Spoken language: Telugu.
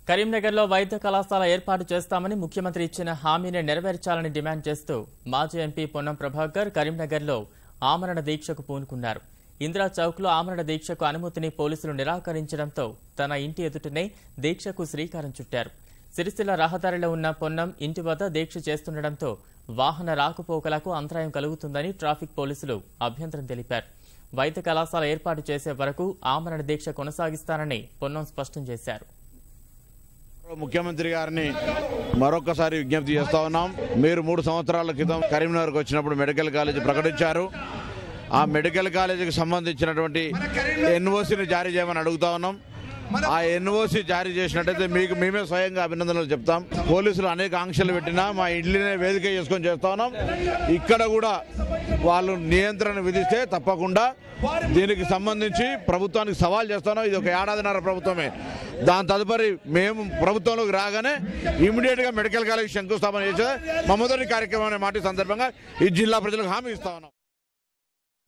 కరీంనగర్లో వైద్య కళాశాల ఏర్పాటు చేస్తామని ముఖ్యమంత్రి ఇచ్చిన హామీని నెరవేర్చాలని డిమాండ్ చేస్తూ మాజీ ఎంపీ పొన్నం ప్రభాకర్ కరీంనగర్లో ఆమరణ దీక్షకు పూనుకున్నారు. ఇందిరా చౌక్లో ఆమరణ దీక్షకు అనుమతిని పోలీసులు నిరాకరించడంతో తన ఇంటి ఎదుటనే దీక్షకు శ్రీకారం చుట్టారు. సిరిసిల్ల రహదారిలో ఉన్న పొన్నం ఇంటి వద్ద దీక్ష చేస్తుండటంతో వాహన రాకపోకలకు అంతరాయం కలుగుతుందని ట్రాఫిక్ పోలీసులు అభ్యంతరం తెలిపారు. వైద్య కళాశాల ఏర్పాటు చేసే వరకు ఆమరణ దీక్ష కొనసాగిస్తానని పొన్నం స్పష్టం చేశారు. ముఖ్యమంత్రి గారిని మరొకసారి విజ్ఞప్తి చేస్తా ఉన్నాం. మీరు 3 సంవత్సరాల క్రితం కరీంనగర్కు వచ్చినప్పుడు మెడికల్ కాలేజీ ప్రకటించారు. ఆ మెడికల్ కాలేజీకి సంబంధించినటువంటి ఎన్ఓసీని జారీ చేయమని అడుగుతా ఉన్నాం. ఆ ఎన్ఓసీ జారీ చేసినట్టయితే మీకు మేమే స్వయంగా అభినందనలు చెప్తాం. పోలీసులు అనేక ఆంక్షలు పెట్టినా మా ఇంట్లోనే వేదిక చేసుకొని చేస్తా ఉన్నాం. ఇక్కడ కూడా వాళ్ళు నియంత్రణ విధిస్తే తప్పకుండా దీనికి సంబంధించి ప్రభుత్వానికి సవాల్ చేస్తున్నాం. ఇది ఒక ఏడాదిన్నర ప్రభుత్వమే. దాని తదుపరి మేము ప్రభుత్వంలోకి రాగానే ఇమీడియట్గా మెడికల్ కాలేజ్ శంకుస్థాపన చేసే మా మొదటి కార్యక్రమం అనే మాట సందర్భంగా ఈ జిల్లా ప్రజలకు హామీ ఇస్తా ఉన్నాం.